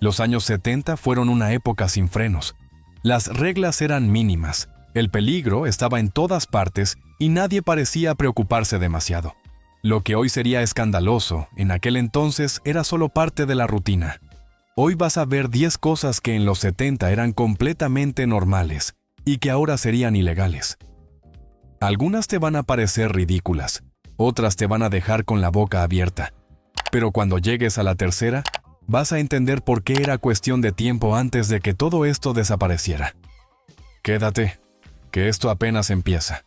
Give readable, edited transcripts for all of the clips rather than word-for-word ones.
Los años 70 fueron una época sin frenos. Las reglas eran mínimas, el peligro estaba en todas partes y nadie parecía preocuparse demasiado. Lo que hoy sería escandaloso, en aquel entonces era solo parte de la rutina. Hoy vas a ver 10 cosas que en los 70 eran completamente normales y que ahora serían ilegales. Algunas te van a parecer ridículas, otras te van a dejar con la boca abierta. Pero cuando llegues a la tercera, vas a entender por qué era cuestión de tiempo antes de que todo esto desapareciera. Quédate, que esto apenas empieza.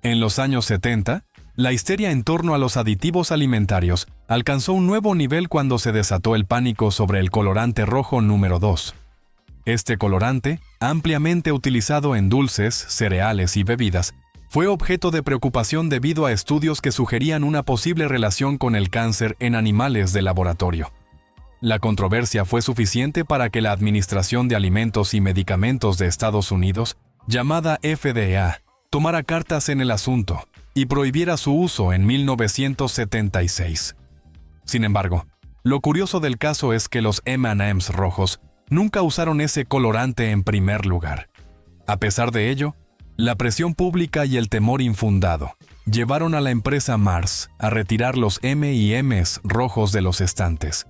En los años 70, la histeria en torno a los aditivos alimentarios alcanzó un nuevo nivel cuando se desató el pánico sobre el colorante rojo número 2. Este colorante, ampliamente utilizado en dulces, cereales y bebidas, fue objeto de preocupación debido a estudios que sugerían una posible relación con el cáncer en animales de laboratorio. La controversia fue suficiente para que la Administración de Alimentos y Medicamentos de Estados Unidos, llamada FDA, tomara cartas en el asunto y prohibiera su uso en 1976. Sin embargo, lo curioso del caso es que los M&M's rojos nunca usaron ese colorante en primer lugar. A pesar de ello, la presión pública y el temor infundado llevaron a la empresa Mars a retirar los M&M's rojos de los estantes.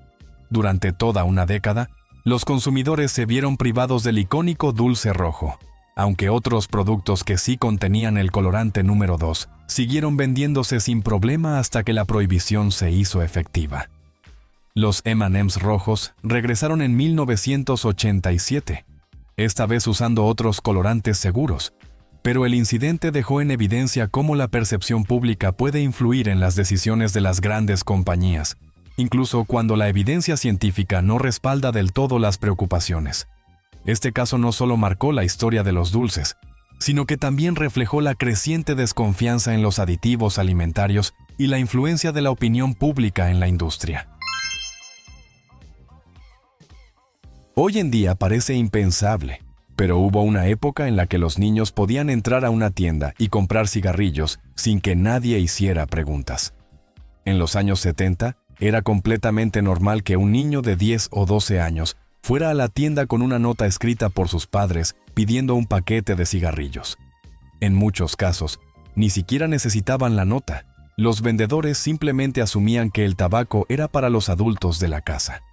Durante toda una década, los consumidores se vieron privados del icónico dulce rojo, aunque otros productos que sí contenían el colorante número 2 siguieron vendiéndose sin problema hasta que la prohibición se hizo efectiva. Los M&M's rojos regresaron en 1987, esta vez usando otros colorantes seguros, pero el incidente dejó en evidencia cómo la percepción pública puede influir en las decisiones de las grandes compañías, incluso cuando la evidencia científica no respalda del todo las preocupaciones. Este caso no solo marcó la historia de los dulces, sino que también reflejó la creciente desconfianza en los aditivos alimentarios y la influencia de la opinión pública en la industria. Hoy en día parece impensable, pero hubo una época en la que los niños podían entrar a una tienda y comprar cigarrillos sin que nadie hiciera preguntas. En los años 70, era completamente normal que un niño de 10 o 12 años fuera a la tienda con una nota escrita por sus padres pidiendo un paquete de cigarrillos. En muchos casos, ni siquiera necesitaban la nota. Los vendedores simplemente asumían que el tabaco era para los adultos de la casa.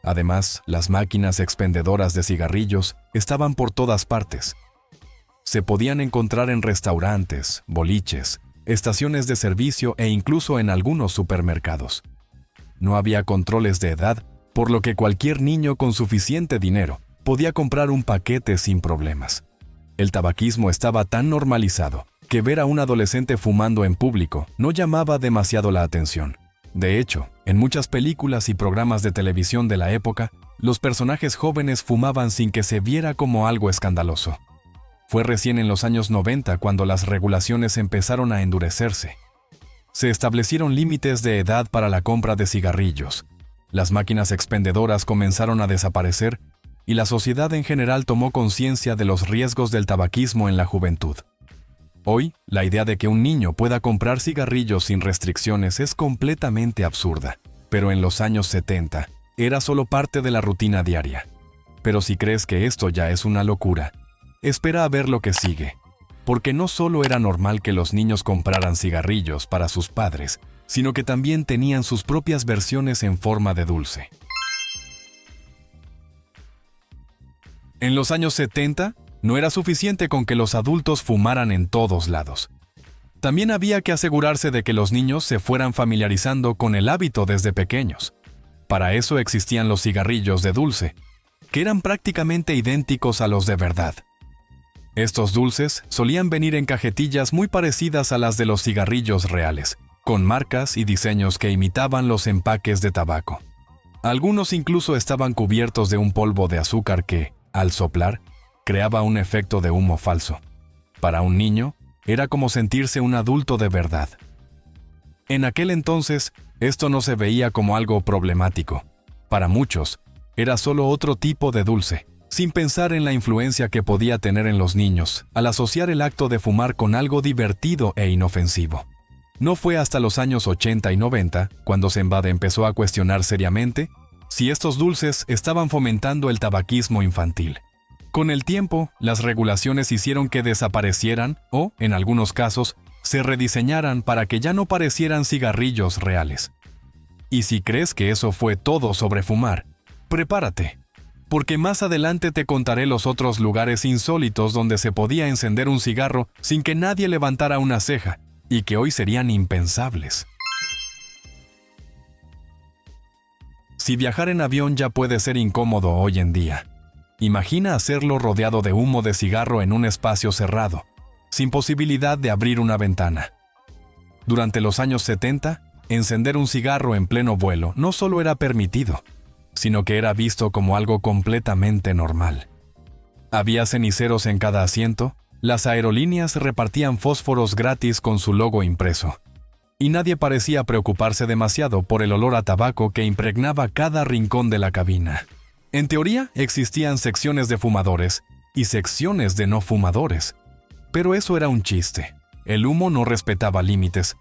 Además, las máquinas expendedoras de cigarrillos estaban por todas partes. Se podían encontrar en restaurantes, boliches, estaciones de servicio e incluso en algunos supermercados. No había controles de edad, por lo que cualquier niño con suficiente dinero podía comprar un paquete sin problemas. El tabaquismo estaba tan normalizado que ver a un adolescente fumando en público no llamaba demasiado la atención. De hecho, en muchas películas y programas de televisión de la época, los personajes jóvenes fumaban sin que se viera como algo escandaloso. Fue recién en los años 90 cuando las regulaciones empezaron a endurecerse. Se establecieron límites de edad para la compra de cigarrillos. Las máquinas expendedoras comenzaron a desaparecer y la sociedad en general tomó conciencia de los riesgos del tabaquismo en la juventud. Hoy, la idea de que un niño pueda comprar cigarrillos sin restricciones es completamente absurda, pero en los años 70 era solo parte de la rutina diaria. Pero si crees que esto ya es una locura, espera a ver lo que sigue, porque no solo era normal que los niños compraran cigarrillos para sus padres, sino que también tenían sus propias versiones en forma de dulce. En los años 70, no era suficiente con que los adultos fumaran en todos lados. También había que asegurarse de que los niños se fueran familiarizando con el hábito desde pequeños. Para eso existían los cigarrillos de dulce, que eran prácticamente idénticos a los de verdad. Estos dulces solían venir en cajetillas muy parecidas a las de los cigarrillos reales, con marcas y diseños que imitaban los empaques de tabaco. Algunos incluso estaban cubiertos de un polvo de azúcar que, al soplar, creaba un efecto de humo falso. Para un niño, era como sentirse un adulto de verdad. En aquel entonces, esto no se veía como algo problemático. Para muchos, era solo otro tipo de dulce, sin pensar en la influencia que podía tener en los niños al asociar el acto de fumar con algo divertido e inofensivo. No fue hasta los años 80 y 90 cuando Zembade empezó a cuestionar seriamente si estos dulces estaban fomentando el tabaquismo infantil. Con el tiempo, las regulaciones hicieron que desaparecieran o, en algunos casos, se rediseñaran para que ya no parecieran cigarrillos reales. Y si crees que eso fue todo sobre fumar, prepárate, porque más adelante te contaré los otros lugares insólitos donde se podía encender un cigarro sin que nadie levantara una ceja, y que hoy serían impensables. Si viajar en avión ya puede ser incómodo hoy en día, imagina hacerlo rodeado de humo de cigarro en un espacio cerrado, sin posibilidad de abrir una ventana. Durante los años 70, encender un cigarro en pleno vuelo no solo era permitido, sino que era visto como algo completamente normal. Había ceniceros en cada asiento, las aerolíneas repartían fósforos gratis con su logo impreso, y nadie parecía preocuparse demasiado por el olor a tabaco que impregnaba cada rincón de la cabina. En teoría, existían secciones de fumadores y secciones de no fumadores, pero eso era un chiste. El humo no respetaba límites.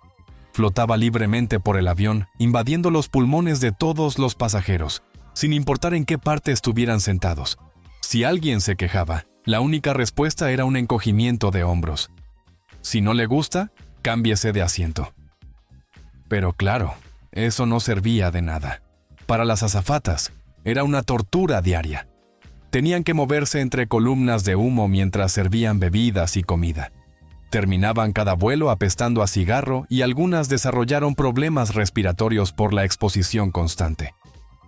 Flotaba libremente por el avión, invadiendo los pulmones de todos los pasajeros, sin importar en qué parte estuvieran sentados. Si alguien se quejaba, la única respuesta era un encogimiento de hombros. Si no le gusta, cámbiese de asiento. Pero claro, eso no servía de nada. Para las azafatas, era una tortura diaria. Tenían que moverse entre columnas de humo mientras servían bebidas y comida. Terminaban cada vuelo apestando a cigarro y algunas desarrollaron problemas respiratorios por la exposición constante.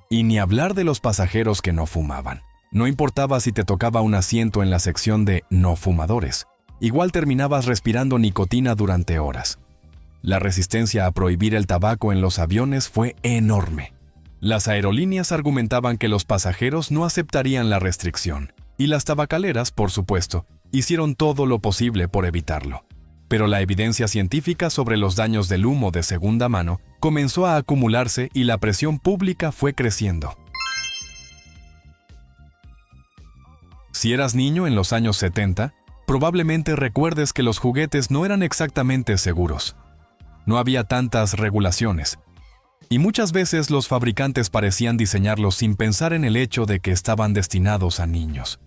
Y ni hablar de los pasajeros que no fumaban. No importaba si te tocaba un asiento en la sección de no fumadores, igual terminabas respirando nicotina durante horas. La resistencia a prohibir el tabaco en los aviones fue enorme. Las aerolíneas argumentaban que los pasajeros no aceptarían la restricción, y las tabacaleras, por supuesto, hicieron todo lo posible por evitarlo. Pero la evidencia científica sobre los daños del humo de segunda mano comenzó a acumularse y la presión pública fue creciendo. Si eras niño en los años 70, probablemente recuerdes que los juguetes no eran exactamente seguros. No había tantas regulaciones. Y muchas veces los fabricantes parecían diseñarlos sin pensar en el hecho de que estaban destinados a niños.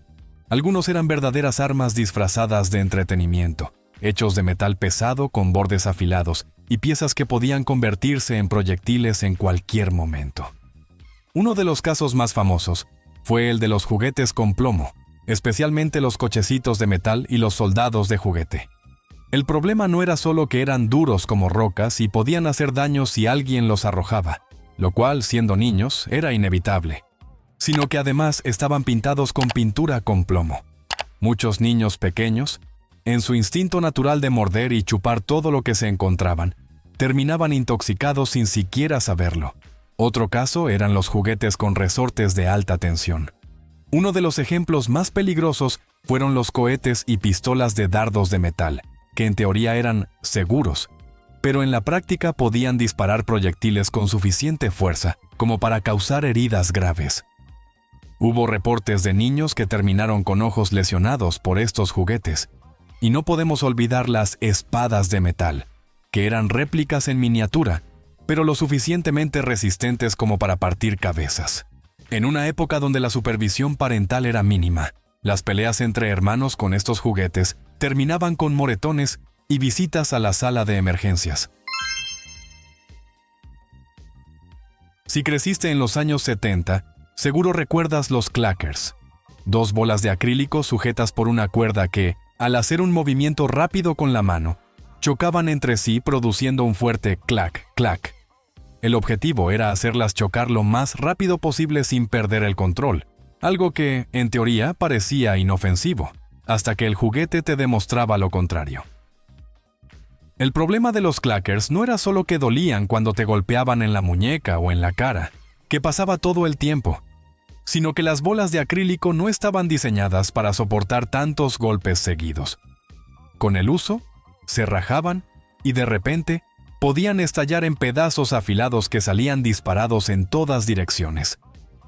Algunos eran verdaderas armas disfrazadas de entretenimiento, hechos de metal pesado con bordes afilados y piezas que podían convertirse en proyectiles en cualquier momento. Uno de los casos más famosos fue el de los juguetes con plomo, especialmente los cochecitos de metal y los soldados de juguete. El problema no era solo que eran duros como rocas y podían hacer daño si alguien los arrojaba, lo cual, siendo niños, era inevitable, sino que además estaban pintados con pintura con plomo. Muchos niños pequeños, en su instinto natural de morder y chupar todo lo que se encontraban, terminaban intoxicados sin siquiera saberlo. Otro caso eran los juguetes con resortes de alta tensión. Uno de los ejemplos más peligrosos fueron los cohetes y pistolas de dardos de metal, que en teoría eran seguros, pero en la práctica podían disparar proyectiles con suficiente fuerza como para causar heridas graves. Hubo reportes de niños que terminaron con ojos lesionados por estos juguetes, y no podemos olvidar las espadas de metal, que eran réplicas en miniatura, pero lo suficientemente resistentes como para partir cabezas. En una época donde la supervisión parental era mínima, las peleas entre hermanos con estos juguetes terminaban con moretones y visitas a la sala de emergencias. Si creciste en los años 70, seguro recuerdas los clackers, 2 bolas de acrílico sujetas por una cuerda que, al hacer un movimiento rápido con la mano, chocaban entre sí produciendo un fuerte clac, clac. El objetivo era hacerlas chocar lo más rápido posible sin perder el control, algo que, en teoría, parecía inofensivo, hasta que el juguete te demostraba lo contrario. El problema de los clackers no era solo que dolían cuando te golpeaban en la muñeca o en la cara, que pasaba todo el tiempo, sino que las bolas de acrílico no estaban diseñadas para soportar tantos golpes seguidos. Con el uso, se rajaban y de repente podían estallar en pedazos afilados que salían disparados en todas direcciones.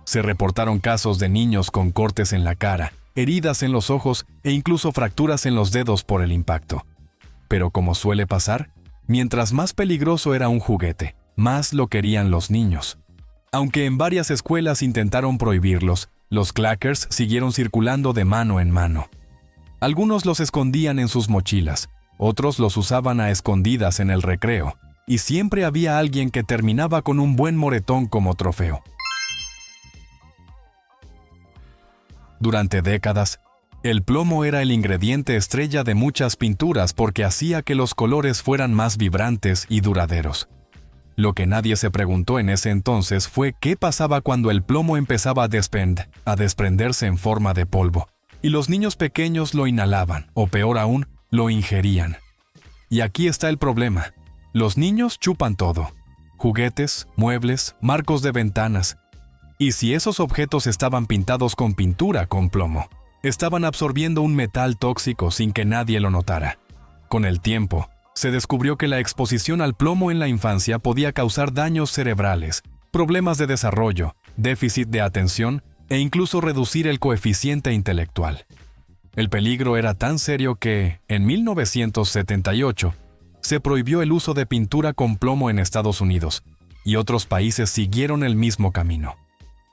Se reportaron casos de niños con cortes en la cara, heridas en los ojos e incluso fracturas en los dedos por el impacto. Pero como suele pasar, Mientras más peligroso era un juguete, más lo querían los niños. Aunque en varias escuelas intentaron prohibirlos, los clackers siguieron circulando de mano en mano. Algunos los escondían en sus mochilas, otros los usaban a escondidas en el recreo, y siempre había alguien que terminaba con un buen moretón como trofeo. Durante décadas, el plomo era el ingrediente estrella de muchas pinturas porque hacía que los colores fueran más vibrantes y duraderos. Lo que nadie se preguntó en ese entonces fue qué pasaba cuando el plomo empezaba a desprenderse en forma de polvo, y los niños pequeños lo inhalaban, o peor aún, lo ingerían. Y aquí está el problema. Los niños chupan todo: juguetes, muebles, marcos de ventanas. Y si esos objetos estaban pintados con pintura con plomo, estaban absorbiendo un metal tóxico sin que nadie lo notara. Con el tiempo, se descubrió que la exposición al plomo en la infancia podía causar daños cerebrales, problemas de desarrollo, déficit de atención e incluso reducir el coeficiente intelectual. El peligro era tan serio que, en 1978, se prohibió el uso de pintura con plomo en Estados Unidos, y otros países siguieron el mismo camino.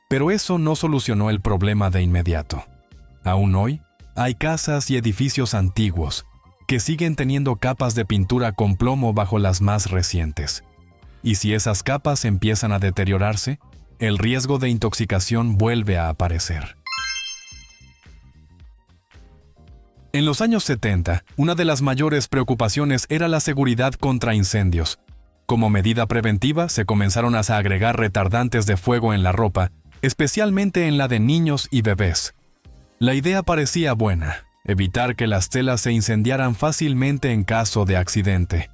Pero eso no solucionó el problema de inmediato. Aún hoy, hay casas y edificios antiguos que siguen teniendo capas de pintura con plomo bajo las más recientes. Y si esas capas empiezan a deteriorarse, el riesgo de intoxicación vuelve a aparecer. En los años 70, una de las mayores preocupaciones era la seguridad contra incendios. Como medida preventiva, se comenzaron a agregar retardantes de fuego en la ropa, especialmente en la de niños y bebés. La idea parecía buena: evitar que las telas se incendiaran fácilmente en caso de accidente.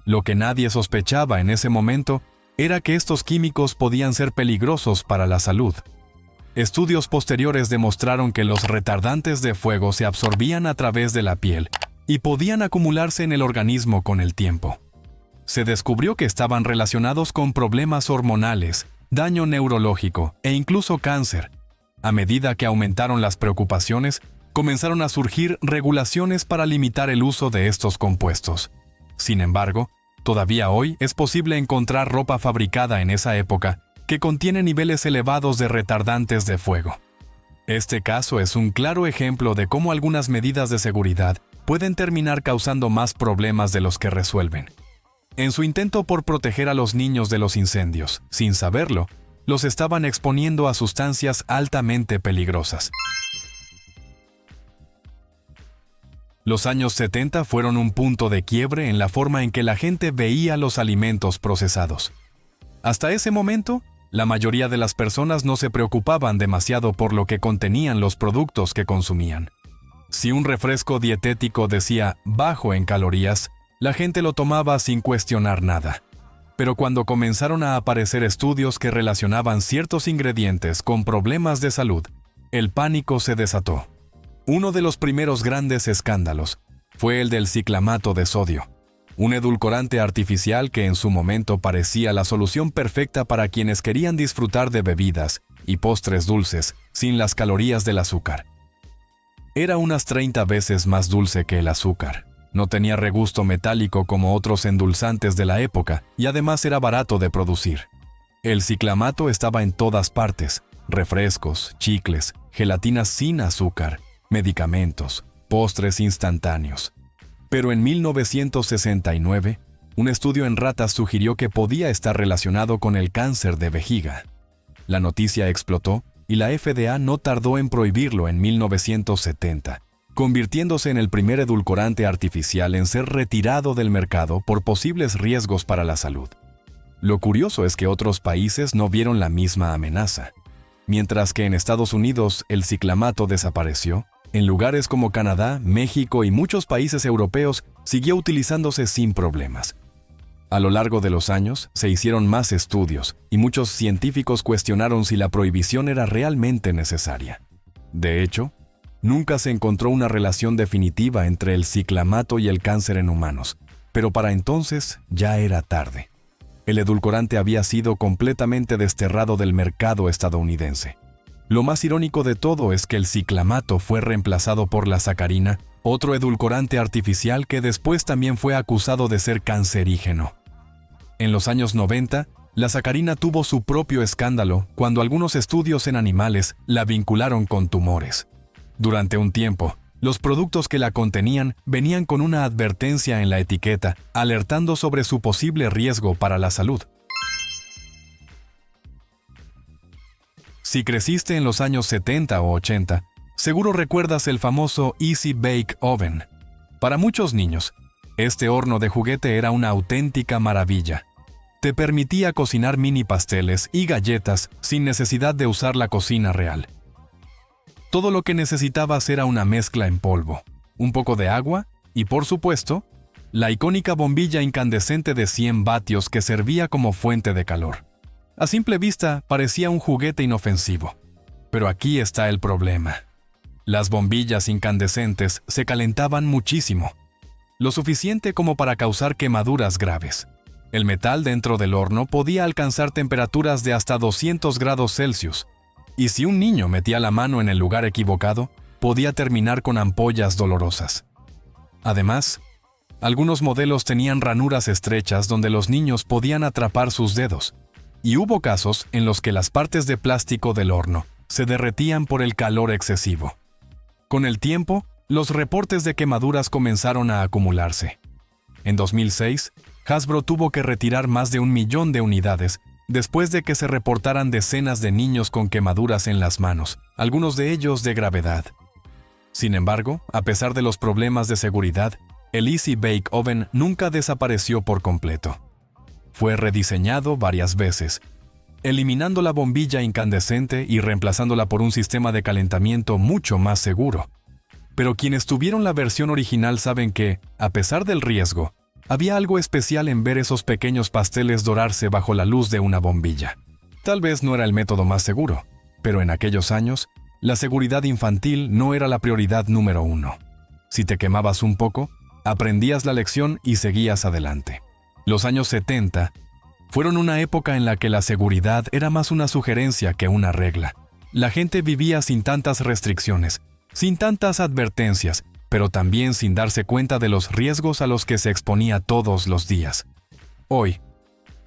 Lo que nadie sospechaba en ese momento era que estos químicos podían ser peligrosos para la salud. Estudios posteriores demostraron que los retardantes de fuego se absorbían a través de la piel y podían acumularse en el organismo con el tiempo. Se descubrió que estaban relacionados con problemas hormonales, daño neurológico e incluso cáncer. A medida que aumentaron las preocupaciones, comenzaron a surgir regulaciones para limitar el uso de estos compuestos. Sin embargo, todavía hoy es posible encontrar ropa fabricada en esa época que contiene niveles elevados de retardantes de fuego. Este caso es un claro ejemplo de cómo algunas medidas de seguridad pueden terminar causando más problemas de los que resuelven. En su intento por proteger a los niños de los incendios, sin saberlo, los estaban exponiendo a sustancias altamente peligrosas. Los años 70 fueron un punto de quiebre en la forma en que la gente veía los alimentos procesados. Hasta ese momento, la mayoría de las personas no se preocupaban demasiado por lo que contenían los productos que consumían. Si un refresco dietético decía bajo en calorías, la gente lo tomaba sin cuestionar nada. Pero cuando comenzaron a aparecer estudios que relacionaban ciertos ingredientes con problemas de salud, el pánico se desató. Uno de los primeros grandes escándalos fue el del ciclamato de sodio, un edulcorante artificial que en su momento parecía la solución perfecta para quienes querían disfrutar de bebidas y postres dulces sin las calorías del azúcar. Era unas 30 veces más dulce que el azúcar. No tenía regusto metálico como otros endulzantes de la época y además era barato de producir. El ciclamato estaba en todas partes: refrescos, chicles, gelatinas sin azúcar, medicamentos, postres instantáneos. Pero en 1969, un estudio en ratas sugirió que podía estar relacionado con el cáncer de vejiga. La noticia explotó y la FDA no tardó en prohibirlo en 1970. Convirtiéndose en el primer edulcorante artificial en ser retirado del mercado por posibles riesgos para la salud. Lo curioso es que otros países no vieron la misma amenaza. Mientras que en Estados Unidos el ciclamato desapareció, en lugares como Canadá, México y muchos países europeos siguió utilizándose sin problemas. A lo largo de los años se hicieron más estudios y muchos científicos cuestionaron si la prohibición era realmente necesaria. De hecho, nunca se encontró una relación definitiva entre el ciclamato y el cáncer en humanos, pero para entonces ya era tarde. El edulcorante había sido completamente desterrado del mercado estadounidense. Lo más irónico de todo es que el ciclamato fue reemplazado por la sacarina otro edulcorante artificial que después también fue acusado de ser cancerígeno. En los años 90, la sacarina tuvo su propio escándalo cuando algunos estudios en animales la vincularon con tumores. Durante un tiempo, los productos que la contenían venían con una advertencia en la etiqueta, alertando sobre su posible riesgo para la salud. Si creciste en los años 70 o 80, seguro recuerdas el famoso Easy Bake Oven. Para muchos niños, este horno de juguete era una auténtica maravilla. Te permitía cocinar mini pasteles y galletas sin necesidad de usar la cocina real. Todo lo que necesitabas era una mezcla en polvo, un poco de agua y, por supuesto, la icónica bombilla incandescente de 100 vatios que servía como fuente de calor. A simple vista parecía un juguete inofensivo. Pero aquí está el problema. Las bombillas incandescentes se calentaban muchísimo, lo suficiente como para causar quemaduras graves. El metal dentro del horno podía alcanzar temperaturas de hasta 200 grados Celsius, y si un niño metía la mano en el lugar equivocado, podía terminar con ampollas dolorosas. Además, algunos modelos tenían ranuras estrechas donde los niños podían atrapar sus dedos, y hubo casos en los que las partes de plástico del horno se derretían por el calor excesivo. Con el tiempo, los reportes de quemaduras comenzaron a acumularse. En 2006, Hasbro tuvo que retirar más de 1 millón de unidades después de que se reportaran decenas de niños con quemaduras en las manos, algunos de ellos de gravedad. Sin embargo, a pesar de los problemas de seguridad, el Easy Bake Oven nunca desapareció por completo. Fue rediseñado varias veces, eliminando la bombilla incandescente y reemplazándola por un sistema de calentamiento mucho más seguro. Pero quienes tuvieron la versión original saben que, a pesar del riesgo, había algo especial en ver esos pequeños pasteles dorarse bajo la luz de una bombilla. Tal vez no era el método más seguro, pero en aquellos años, la seguridad infantil no era la prioridad número 1. Si te quemabas un poco, aprendías la lección y seguías adelante. Los años 70 fueron una época en la que la seguridad era más una sugerencia que una regla. La gente vivía sin tantas restricciones, sin tantas advertencias, pero también sin darse cuenta de los riesgos a los que se exponía todos los días. Hoy,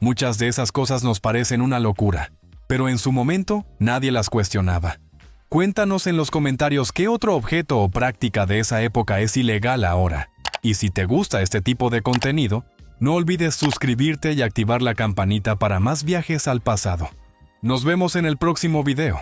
muchas de esas cosas nos parecen una locura, pero en su momento nadie las cuestionaba. Cuéntanos en los comentarios qué otro objeto o práctica de esa época es ilegal ahora. Y si te gusta este tipo de contenido, no olvides suscribirte y activar la campanita para más viajes al pasado. Nos vemos en el próximo video.